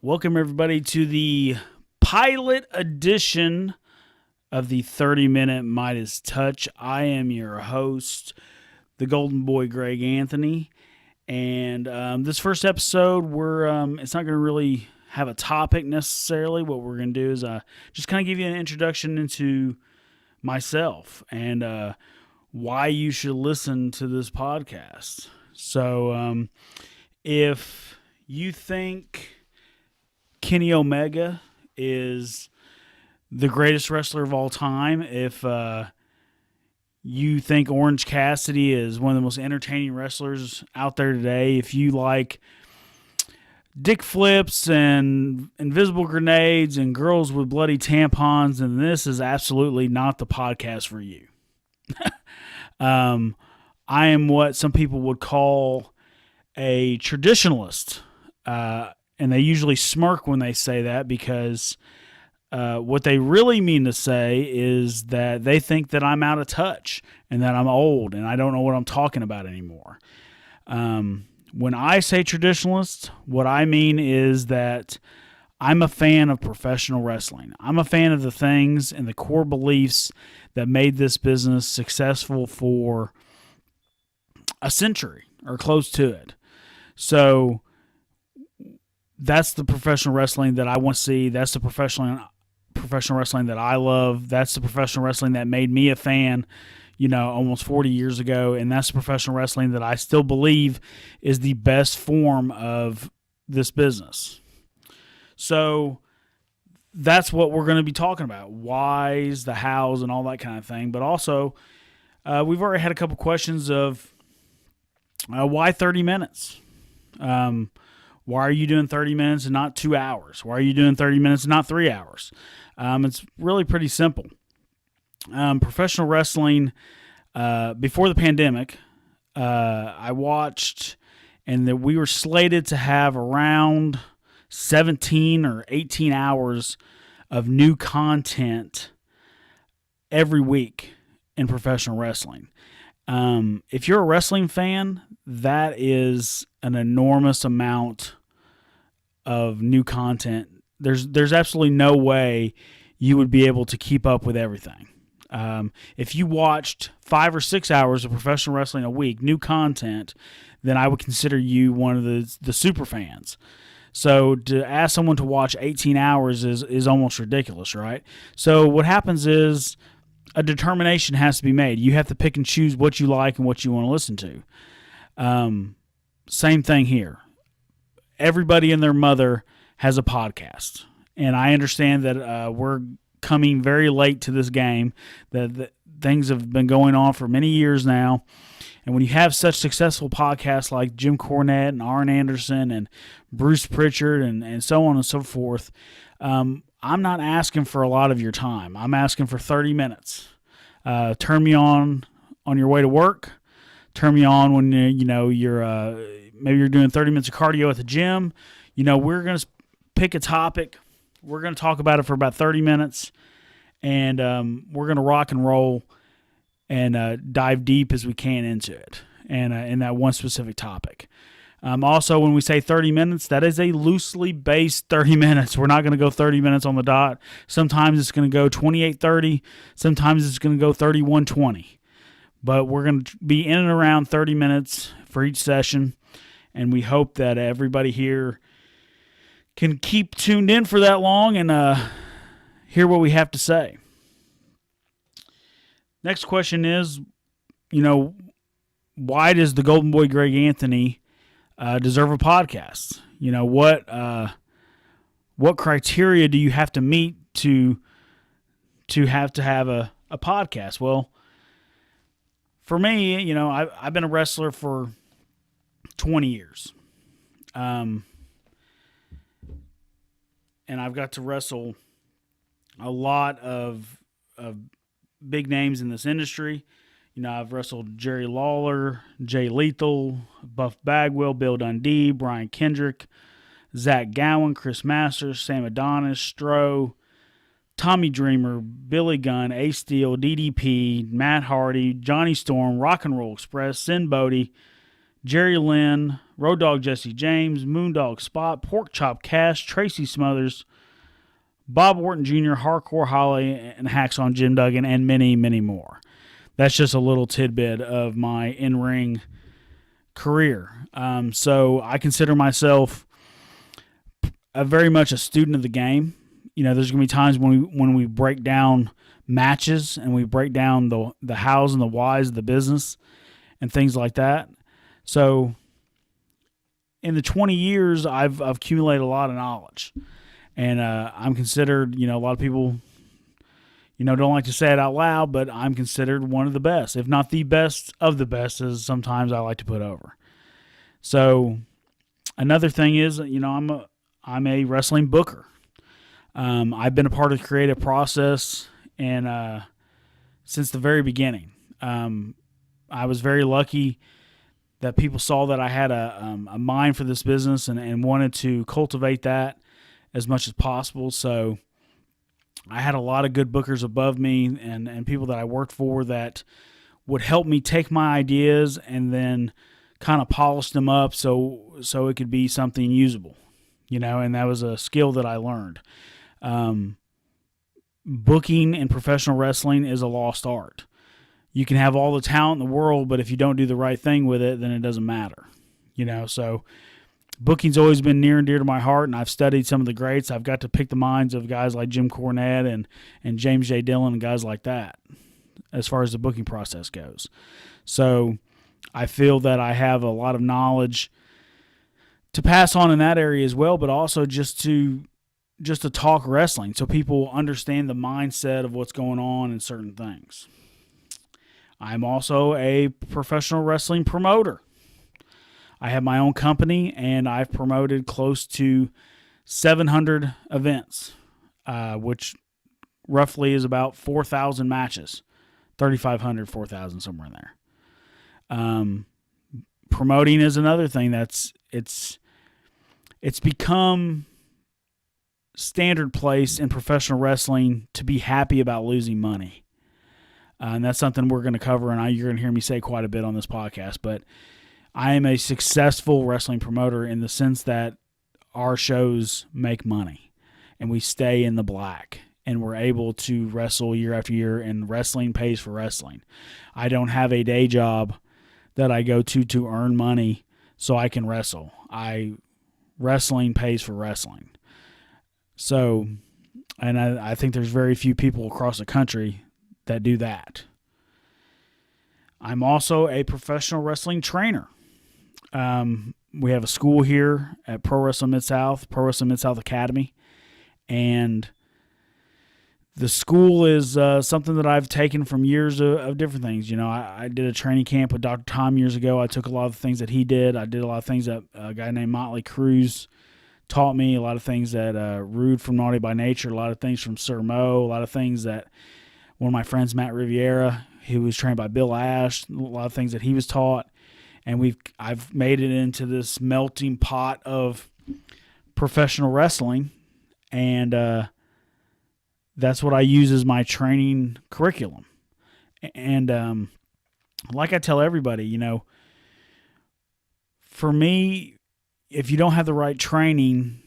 Welcome, everybody, to the pilot edition of the 30-minute Midas Touch. I am your host, the Golden Boy, Greg Anthony. And this first episode, it's not going to really have a topic necessarily. What we're going to do is just kind of give you an introduction into myself and why you should listen to this podcast. So if you think Kenny Omega is the greatest wrestler of all time, if you think Orange Cassidy is one of the most entertaining wrestlers out there today, if you like dick flips and invisible grenades and girls with bloody tampons, then this is absolutely not the podcast for you. I am what some people would call a traditionalist. And they usually smirk when they say that because what they really mean to say is that they think that I'm out of touch and that I'm old and I don't know what I'm talking about anymore. When I say traditionalist, what I mean is that I'm a fan of professional wrestling. I'm a fan of the things and the core beliefs that made this business successful for a century or close to it. So that's the professional wrestling that I want to see. That's the professional wrestling that I love. That's the professional wrestling that made me a fan, almost 40 years ago. And that's the professional wrestling that I still believe is the best form of this business. So that's what we're going to be talking about. Whys, the hows, and all that kind of thing. But also, we've already had a couple questions of why 30 minutes? Why are you doing 30 minutes and not 2 hours? Why are you doing 30 minutes and not 3 hours? It's really pretty simple. Professional wrestling, before the pandemic, I watched, and that we were slated to have around 17 or 18 hours of new content every week in professional wrestling. If you're a wrestling fan, that is an enormous amount of new content. There's absolutely no way you would be able to keep up with everything. If you watched 5 or 6 hours of professional wrestling a week, new content, then I would consider you one of the super fans. So to ask someone to watch 18 hours is almost ridiculous, right? So what happens is a determination has to be made. You have to pick and choose what you like and what you want to listen to. Same thing here. Everybody and their mother has a podcast. And I understand that we're coming very late to this game, that things have been going on for many years now. And when you have such successful podcasts like Jim Cornette and Arn Anderson and Bruce Pritchard and so on and so forth, I'm not asking for a lot of your time. I'm asking for 30 minutes. Turn me on your way to work. Turn me on when you're maybe you're doing 30 minutes of cardio at the gym. We're going to pick a topic. We're going to talk about it for about 30 minutes, and we're going to rock and roll and dive deep as we can into it and in that one specific topic. Also, when we say 30 minutes, that is a loosely based 30 minutes. We're not going to go 30 minutes on the dot. Sometimes it's going to go 28:30. Sometimes it's going to go 31:20. But we're going to be in and around 30 minutes for each session, and we hope that everybody here can keep tuned in for that long and hear what we have to say. Next question is, why does the Golden Boy Greg Anthony deserve a podcast? What criteria do you have to meet to have a podcast? Well, for me, I've been a wrestler for 20 years. And I've got to wrestle a lot of big names in this industry. I've wrestled Jerry Lawler, Jay Lethal, Buff Bagwell, Bill Dundee, Brian Kendrick, Zach Gowen, Chris Masters, Sam Adonis, Stroh, Tommy Dreamer, Billy Gunn, Ace Steel, DDP, Matt Hardy, Johnny Storm, Rock and Roll Express, Sin Bodie, Jerry Lynn, Road Dogg Jesse James, Moondog Spot, Pork Chop Cash, Tracy Smothers, Bob Orton Jr., Hardcore Holly, and Hacksaw Jim Duggan, and many, many more. That's just a little tidbit of my in-ring career. So I consider myself very much a student of the game. There's going to be times when we break down matches and we break down the hows and the whys of the business and things like that. So in the 20 years, I've accumulated a lot of knowledge. And I'm considered, a lot of people, don't like to say it out loud, but I'm considered one of the best, if not the best of the best, as sometimes I like to put over. So another thing is, I'm a wrestling booker. I've been a part of the creative process and since the very beginning. I was very lucky that people saw that I had a mind for this business and wanted to cultivate that as much as possible. So I had a lot of good bookers above me and people that I worked for that would help me take my ideas and then kind of polish them up so it could be something usable, and that was a skill that I learned. Booking in professional wrestling is a lost art. You can have all the talent in the world, but if you don't do the right thing with it, then it doesn't matter, so booking's always been near and dear to my heart, and I've studied some of the greats. I've got to pick the minds of guys like Jim Cornette and James J. Dillon and guys like that as far as the booking process goes. So I feel that I have a lot of knowledge to pass on in that area as well, but also just to talk wrestling so people understand the mindset of what's going on in certain things. I'm also a professional wrestling promoter. I have my own company, and I've promoted close to 700 events, which roughly is about 4,000 matches, 3,500, 4,000, somewhere in there. Promoting is another thing it's become standard place in professional wrestling to be happy about losing money. And that's something we're going to cover, and you're going to hear me say quite a bit on this podcast, but I am a successful wrestling promoter in the sense that our shows make money and we stay in the black and we're able to wrestle year after year, and wrestling pays for wrestling. I don't have a day job that I go to earn money so I can wrestle. Wrestling pays for wrestling. So, and I think there's very few people across the country that do that. I'm also a professional wrestling trainer. We have a school here at Pro Wrestling Mid-South Academy, and the school is something that I've taken from years of different things. I did a training camp with Dr. Tom years ago. I took a lot of the things that he did. I did a lot of things that a guy named Motley Cruz taught me, a lot of things that Rude from Naughty by Nature, a lot of things from Sir Mo, a lot of things that one of my friends, Matt Riviera, he was trained by Bill Ash, a lot of things that he was taught. And I've made it into this melting pot of professional wrestling, and that's what I use as my training curriculum. And like I tell everybody, for me, if you don't have the right training,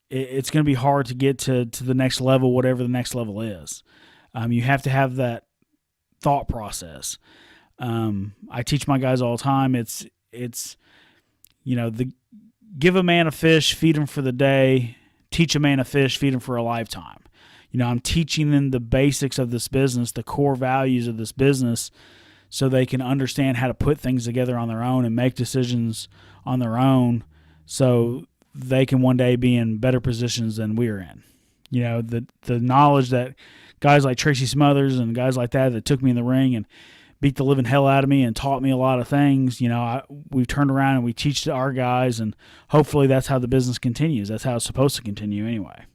it's going to be hard to get to the next level, whatever the next level is. You have to have that thought process. I teach my guys all the time. It's give a man a fish, feed him for the day, teach a man a fish, feed him for a lifetime. I'm teaching them the basics of this business, the core values of this business, so they can understand how to put things together on their own and make decisions on their own, so they can one day be in better positions than we're in. The knowledge that guys like Tracy Smothers and guys like that took me in the ring and beat the living hell out of me and taught me a lot of things, we've turned around and we teach to our guys, and hopefully that's how the business continues. That's how it's supposed to continue anyway.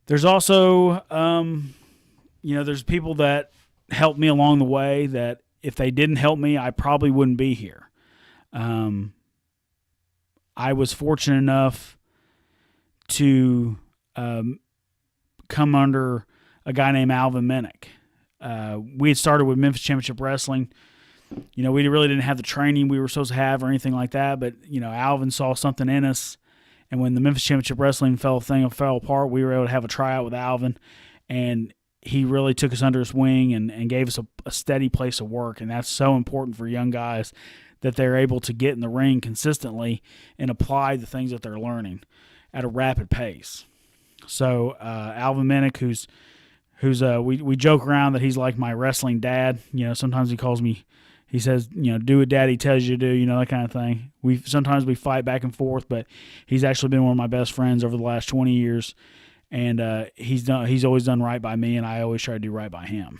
There's also, there's people that helped me along the way that if they didn't help me, I probably wouldn't be here. I was fortunate enough to come under a guy named Alvin Minnick. We had started with Memphis Championship Wrestling we really didn't have the training we were supposed to have or anything like that. But, Alvin saw something in us. And when the Memphis Championship Wrestling fell apart, we were able to have a tryout with Alvin. And he really took us under his wing and gave us a steady place of work. And that's so important for young guys, that they're able to get in the ring consistently and apply the things that they're learning at a rapid pace. So Alvin Minnick, who's we joke around that he's like my wrestling dad. Sometimes he calls me, he says, do what daddy tells you to do, that kind of thing. Sometimes we fight back and forth, but he's actually been one of my best friends over the last 20 years. And he's always done right by me, and I always try to do right by him.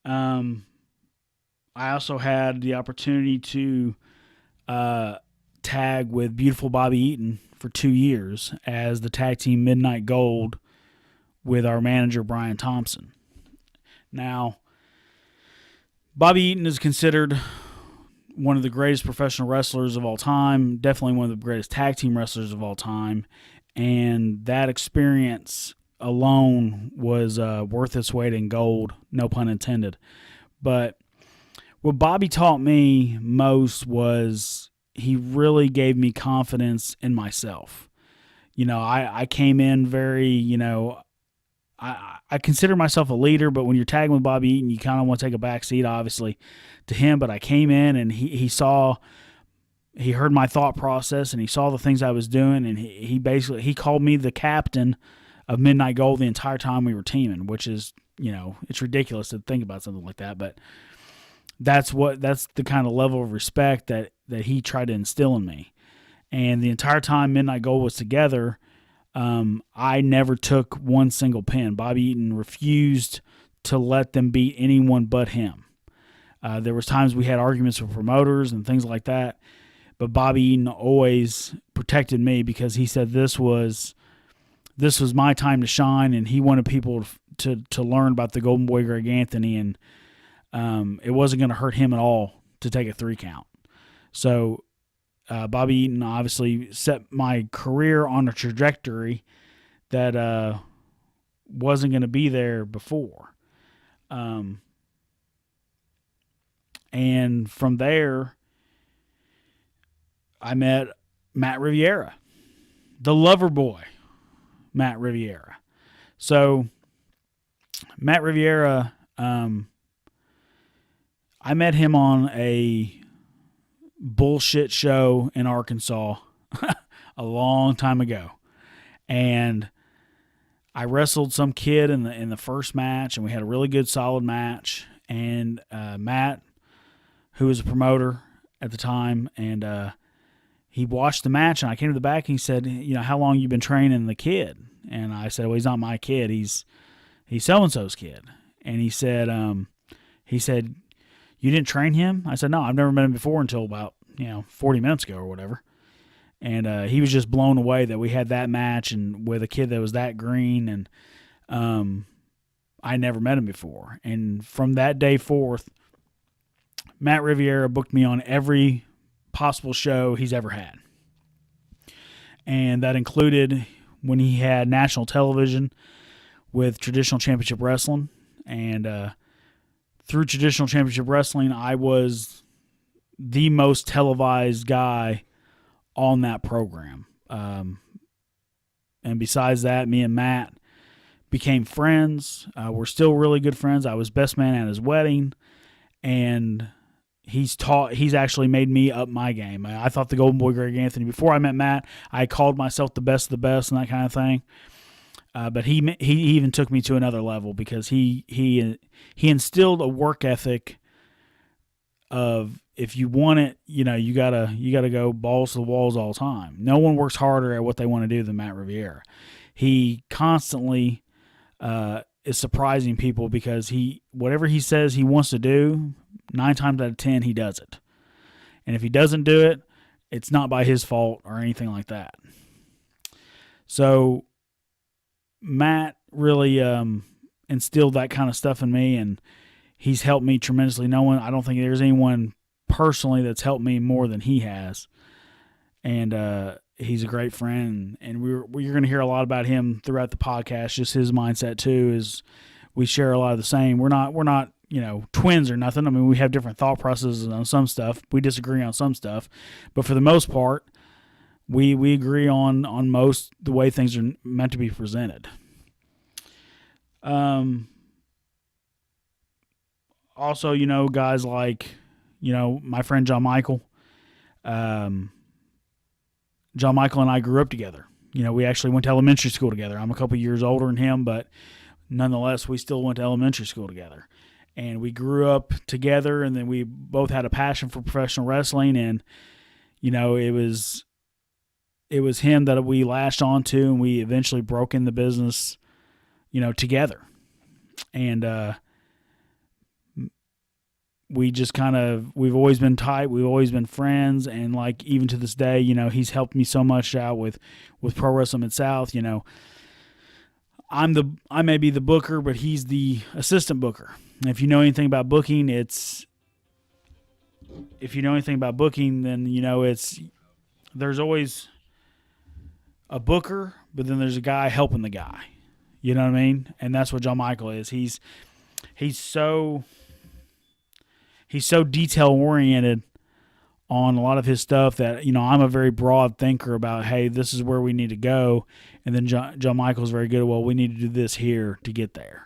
I also had the opportunity to tag with beautiful Bobby Eaton for 2 years as the tag team Midnight Gold with our manager, Brian Thompson. Now, Bobby Eaton is considered one of the greatest professional wrestlers of all time, definitely one of the greatest tag team wrestlers of all time, and that experience alone was worth its weight in gold, no pun intended. But what Bobby taught me most was he really gave me confidence in myself. I came in very, I consider myself a leader, but when you're tagging with Bobby Eaton, you kind of want to take a back seat, obviously, to him. But I came in and he heard my thought process, and he saw the things I was doing, and he called me the captain of Midnight Gold the entire time we were teaming, which is, it's ridiculous to think about something like that, but that's the kind of level of respect that he tried to instill in me. And the entire time Midnight Gold was together, I never took one single pin. Bobby Eaton refused to let them beat anyone but him. There was times we had arguments with promoters and things like that, but Bobby Eaton always protected me because he said this was my time to shine, and he wanted people to learn about the Golden Boy Greg Anthony, and it wasn't going to hurt him at all to take a 3 count. So Bobby Eaton obviously set my career on a trajectory that wasn't going to be there before. And from there, I met Matt Riviera, the lover boy, Matt Riviera. So Matt Riviera, I met him on a bullshit show in Arkansas a long time ago, and I wrestled some kid in the first match, and we had a really good solid match. And Matt, who was a promoter at the time, and he watched the match, and I came to the back and he said, how long you been training the kid? And I said, well, he's not my kid, he's so-and-so's kid. And he said, you didn't train him? I said, no, I've never met him before until about 40 minutes ago or whatever. And he was just blown away that we had that match and with a kid that was that green, and I never met him before. And from that day forth, Matt Riviera booked me on every possible show he's ever had. And that included when he had national television with Traditional Championship Wrestling. And through Traditional Championship Wrestling, I was the most televised guy on that program. And besides that, me and Matt became friends. We're still really good friends. I was best man at his wedding, and he's actually made me up my game. I thought the Golden Boy Greg Anthony, before I met Matt, I called myself the best of the best and that kind of thing. But he even took me to another level because he instilled a work ethic of, if you want it, you gotta go balls to the walls all the time. No one works harder at what they want to do than Matt Riviera. He constantly is surprising people because whatever he says he wants to do, 9 times out of 10 he does it. And if he doesn't do it, it's not by his fault or anything like that. So Matt really instilled that kind of stuff in me, and he's helped me tremendously. I don't think there's anyone personally that's helped me more than he has. And he's a great friend, and you're going to hear a lot about him throughout the podcast. Just his mindset too is we share a lot of the same. We're not twins or nothing. I mean, we have different thought processes on some stuff. We disagree on some stuff, but for the most part, we agree on most the way things are meant to be presented. Also, guys like, my friend John Michael. John Michael and I grew up together. We actually went to elementary school together. I'm a couple years older than him, but nonetheless, we still went to elementary school together. And we grew up together, and then we both had a passion for professional wrestling. And, it was him that we latched onto, and we eventually broke in the business, together. And we've always been tight. We've always been friends. And like, even to this day, he's helped me so much out with Pro Wrestling Mid-South. I may be the booker, but he's the assistant booker. And if you know anything about booking, then there's always a booker, but then there's a guy helping the guy. You know what I mean? And that's what John Michael is. He's so detail oriented on a lot of his stuff that, I'm a very broad thinker about, hey, this is where we need to go. And then John Michael's very good at, well, we need to do this here to get there.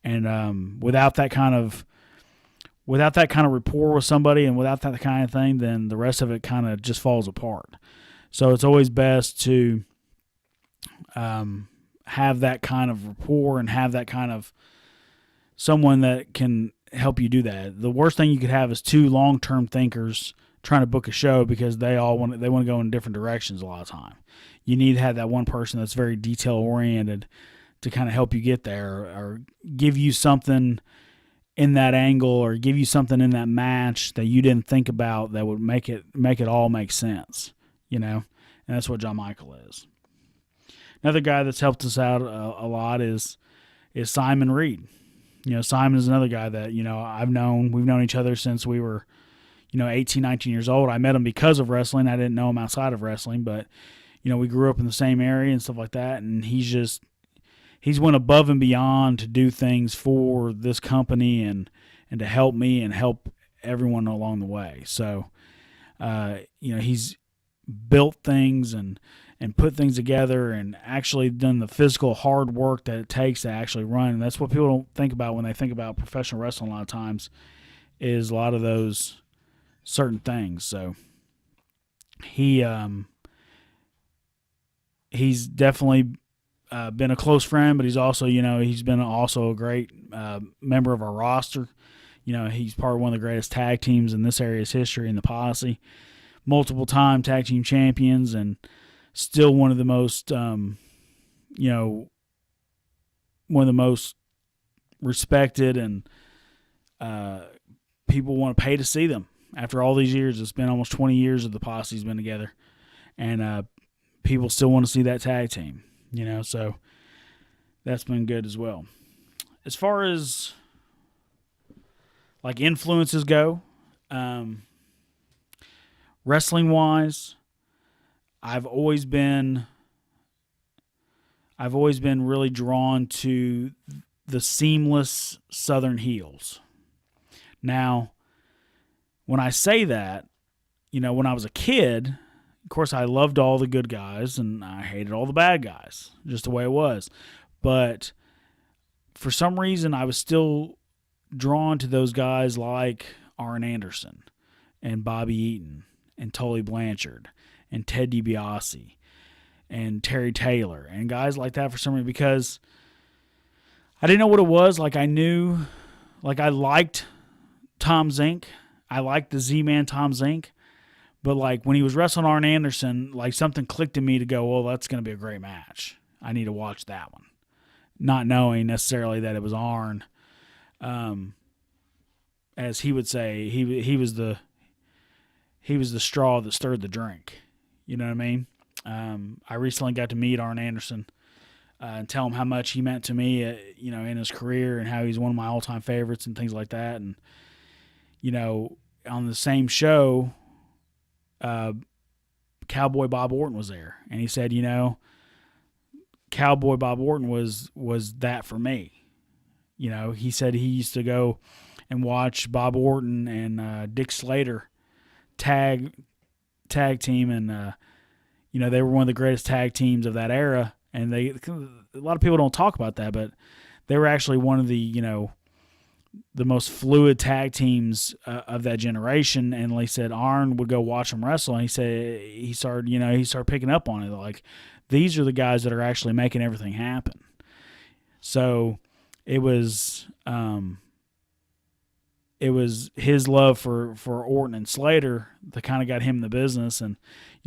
And without that kind of rapport with somebody, and without that kind of thing, then the rest of it kind of just falls apart. So it's always best to have that kind of rapport and have that kind of someone that can help you do that. The worst thing you could have is two long-term thinkers trying to book a show, because they want to go in different directions a lot of time. You need to have that one person that's very detail-oriented to kind of help you get there, or give you something in that angle, or give you something in that match that you didn't think about that would make it all make sense, And that's what John Michael is. Another guy that's helped us out a lot is Simon Reed. Simon is another guy that, I've known. We've known each other since we were, 18, 19 years old. I met him because of wrestling. I didn't know him outside of wrestling, but, we grew up in the same area and stuff like that. And he's went above and beyond to do things for this company and to help me and help everyone along the way. So, he's built things and put things together and actually done the physical hard work that it takes to actually run. And that's what people don't think about when they think about professional wrestling a lot of times, is a lot of those certain things. So he's definitely been a close friend, but he's also, he's been also a great member of our roster. He's part of one of the greatest tag teams in this area's history in the Posse. Multiple-time tag team champions, and still one of the most, one of the most respected, and people want to pay to see them. After all these years, it's been almost 20 years of the Posse's been together, and people still want to see that tag team, so that's been good as well. As far as like influences go, wrestling-wise, I've always been really drawn to the seamless Southern heels. Now, when I say that, when I was a kid, of course, I loved all the good guys and I hated all the bad guys, just the way it was. But for some reason, I was still drawn to those guys like Arn Anderson and Bobby Eaton and Tully Blanchard and Ted DiBiase and Terry Taylor and guys like that for some reason, because I didn't know what it was. Like, I knew, like, I liked Tom Zink. I liked the Z-Man Tom Zink. But, like, when he was wrestling Arn Anderson, like, something clicked in me to go, well, that's going to be a great match. I need to watch that one. Not knowing necessarily that it was Arn. As he would say, he was the straw that stirred the drink. You know what I mean? I recently got to meet Arn Anderson and tell him how much he meant to me, in his career, and how he's one of my all-time favorites and things like that. And, on the same show, Cowboy Bob Orton was there, and he said, Cowboy Bob Orton was that for me. He said he used to go and watch Bob Orton and Dick Slater tag team, and they were one of the greatest tag teams of that era. And a lot of people don't talk about that, but they were actually one of the the most fluid tag teams of that generation. And he said Arn would go watch them wrestle, and he said he started picking up on it. Like, these are the guys that are actually making everything happen. So it was his love for Orton and Slater that kind of got him in the business. And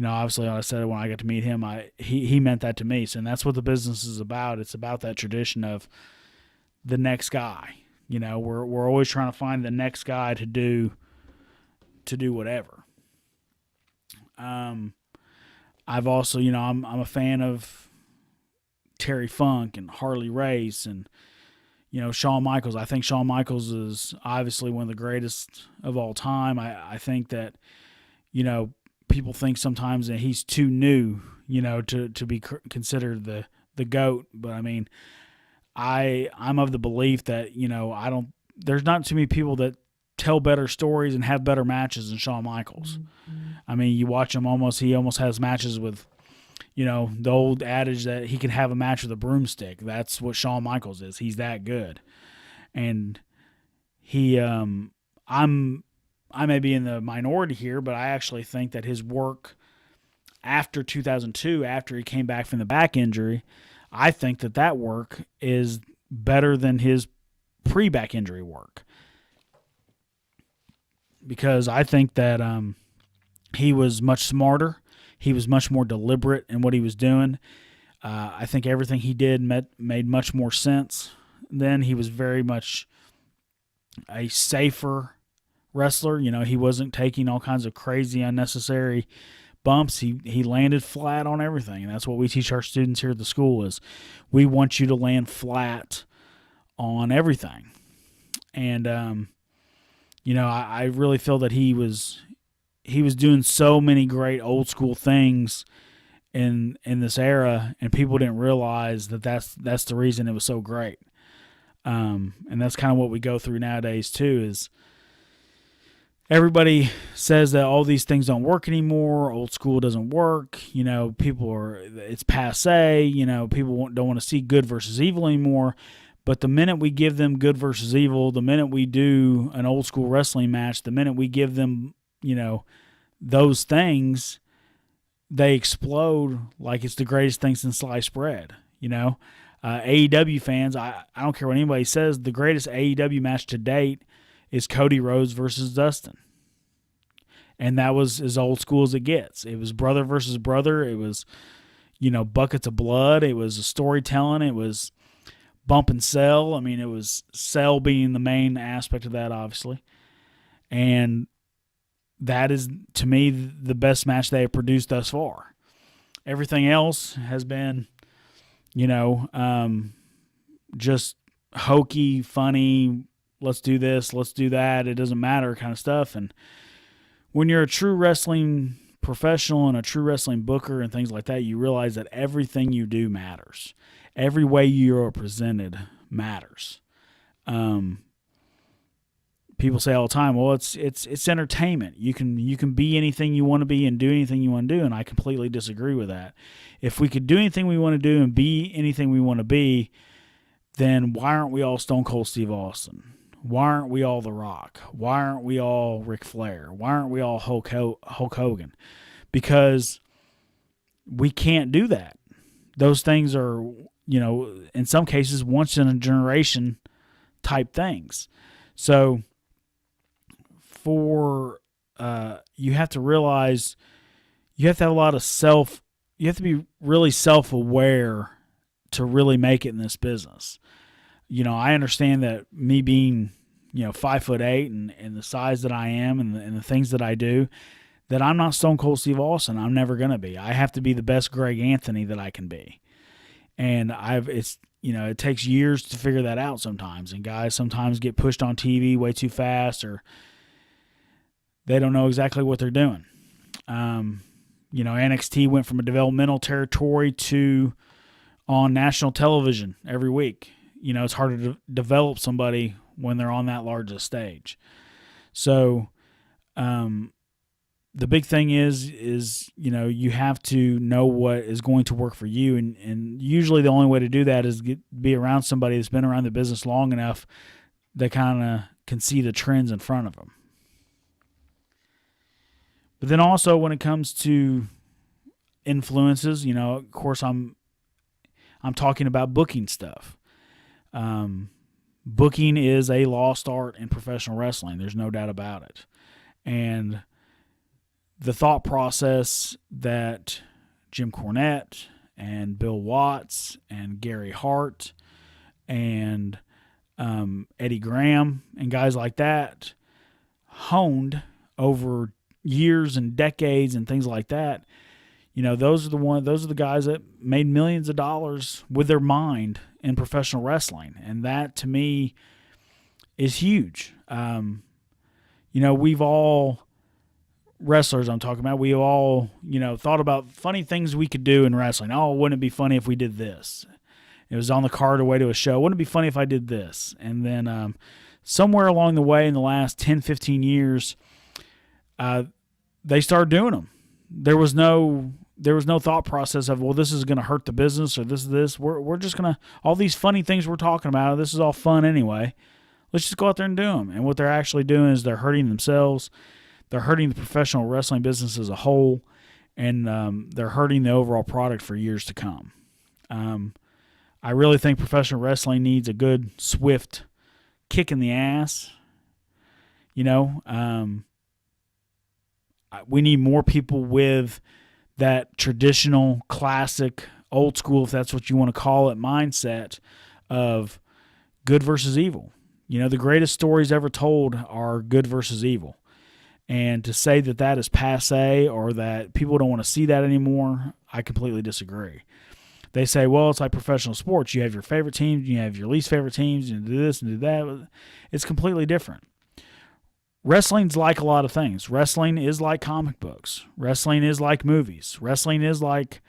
obviously, like I said, when I got to meet him, he meant that to me. So, and that's what the business is about. It's about that tradition of the next guy. We're always trying to find the next guy to do whatever. I've also, I'm a fan of Terry Funk and Harley Race and Shawn Michaels. I think Shawn Michaels is obviously one of the greatest of all time. I think that people think sometimes that he's too new, to be considered the GOAT. But I mean, I'm of the belief that there's not too many people that tell better stories and have better matches than Shawn Michaels. Mm-hmm. I mean, you watch him he almost has matches with the old adage that he can have a match with a broomstick. That's what Shawn Michaels is. He's that good. And I may be in the minority here, but I actually think that his work after 2002, after he came back from the back injury, I think that work is better than his pre-back injury work. Because I think that he was much smarter. He was much more deliberate in what he was doing. I think everything he did made much more sense. Then he was very much a safer wrestler. He wasn't taking all kinds of crazy, unnecessary bumps. He landed flat on everything, and that's what we teach our students here at the school is we want you to land flat on everything. And I really feel that he was doing so many great old school things in this era, and people didn't realize that's the reason it was so great. And that's kind of what we go through nowadays too, is everybody says that all these things don't work anymore. Old school doesn't work. It's passe. People don't want to see good versus evil anymore. But the minute we give them good versus evil, the minute we do an old school wrestling match, the minute we give them, those things, they explode like it's the greatest thing since sliced bread. AEW fans, I don't care what anybody says, the greatest AEW match to date is Cody Rhodes versus Dustin. And that was as old school as it gets. It was brother versus brother. It was, buckets of blood. It was storytelling. It was bump and sell. I mean, it was sell being the main aspect of that, obviously. And that is, to me, the best match they have produced thus far. Everything else has been, just hokey, funny, let's do this, let's do that, it doesn't matter kind of stuff. And when you're a true wrestling professional and a true wrestling booker and things like that, you realize that everything you do matters. Every way you are presented matters. People say all the time, well, it's entertainment. You can be anything you want to be and do anything you want to do, and I completely disagree with that. If we could do anything we want to do and be anything we want to be, then why aren't we all Stone Cold Steve Austin? Why aren't we all The Rock? Why aren't we all Ric Flair? Why aren't we all Hulk Hogan? Because we can't do that. Those things are, in some cases, once in a generation type things. So you have to realize you have to have a lot of you have to be really self-aware to really make it in this business. I understand that me being, 5'8" and the size that I am and the things that I do, that I'm not Stone Cold Steve Austin. I'm never going to be. I have to be the best Greg Anthony that I can be. And it takes years to figure that out sometimes. And guys sometimes get pushed on TV way too fast, or they don't know exactly what they're doing. NXT went from a developmental territory to on national television every week. it's hard to develop somebody when they're on that large a stage. So the big thing is you have to know what is going to work for you, and usually the only way to do that is be around somebody that's been around the business long enough that kind of can see the trends in front of them. But then also when it comes to influences, of course I'm talking about booking stuff. Booking is a lost art in professional wrestling. There's no doubt about it. And the thought process that Jim Cornette and Bill Watts and Gary Hart and Eddie Graham and guys like that honed over years and decades and things like that, those are the guys that made millions of dollars with their mind in professional wrestling. And that to me is huge. We've all, wrestlers I'm talking about, we all, thought about funny things we could do in wrestling. Oh, wouldn't it be funny if we did this? It was on the card away to a show. Wouldn't it be funny if I did this? And then somewhere along the way in the last 10, 15 years, they started doing them. There was no thought process of, well, this is going to hurt the business or this. We're just going to, all these funny things we're talking about, this is all fun anyway. Let's just go out there and do them. And what they're actually doing is they're hurting themselves. They're hurting the professional wrestling business as a whole, and they're hurting the overall product for years to come. I really think professional wrestling needs a good, swift kick in the ass. We need more people with that traditional, classic, old school, if that's what you want to call it, mindset of good versus evil. The greatest stories ever told are good versus evil. And to say that that is passé or that people don't want to see that anymore, I completely disagree. They say, well, it's like professional sports. You have your favorite teams, you have your least favorite teams, and do this and do that. It's completely different. Wrestling's like a lot of things. Wrestling is like comic books. Wrestling is like movies. Wrestling is like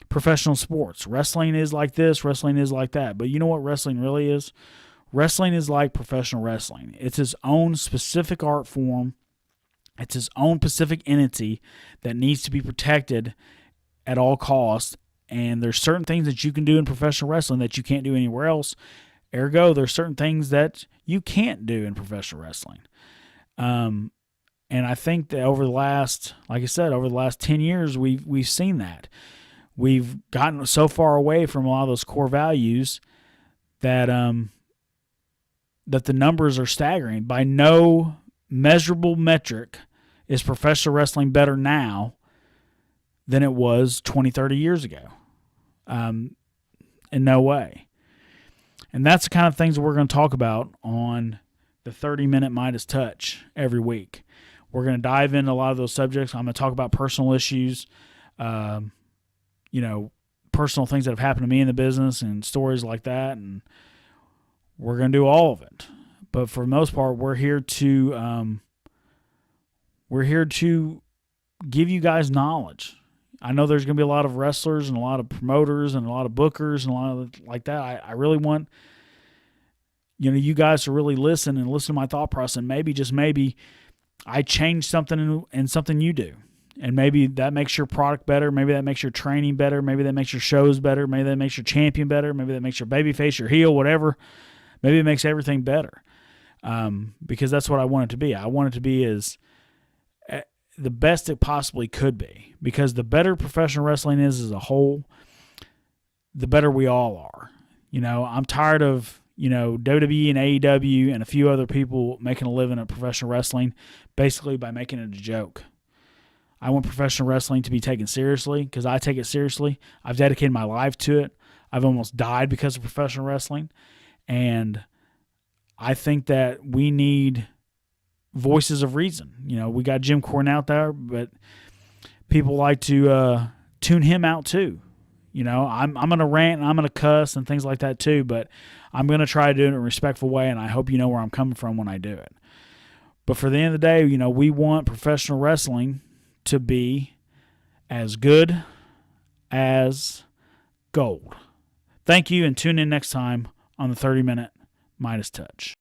professional sports. Wrestling is like this. Wrestling is like that. But you know what wrestling really is? Wrestling is like professional wrestling. It's its own specific art form. It's its own specific entity that needs to be protected at all costs. And there's certain things that you can do in professional wrestling that you can't do anywhere else. Ergo, there's certain things that you can't do in professional wrestling. And I think that over the last 10 years, we've seen that. We've gotten so far away from a lot of those core values that that the numbers are staggering. By no measurable metric is professional wrestling better now than it was 20, 30 years ago. In no way. And that's the kind of things that we're going to talk about on the 30-minute Midas Touch every week. We're going to dive into a lot of those subjects. I'm going to talk about personal issues, personal things that have happened to me in the business and stories like that. And we're going to do all of it. But for the most part, we're here to give you guys knowledge. I know there's going to be a lot of wrestlers and a lot of promoters and a lot of bookers and a lot of like that. I really want you guys to really listen to my thought process. And maybe, just maybe, I change something in something you do. And maybe that makes your product better. Maybe that makes your training better. Maybe that makes your shows better. Maybe that makes your champion better. Maybe that makes your babyface, your heel, whatever. Maybe it makes everything better. Because that's what I want it to be. I want it to be as the best it possibly could be. Because the better professional wrestling is as a whole, the better we all are. I'm tired of WWE and AEW and a few other people making a living at professional wrestling basically by making it a joke. I want professional wrestling to be taken seriously because I take it seriously. I've dedicated my life to it. I've almost died because of professional wrestling. And I think that we need voices of reason. We got Jim Cornette out there, but people like to tune him out too. I'm going to rant and I'm going to cuss and things like that too, but I'm going to try to do it in a respectful way, and I hope you know where I'm coming from when I do it. But for the end of the day, we want professional wrestling to be as good as gold. Thank you, and tune in next time on the 30-minute Midas Touch.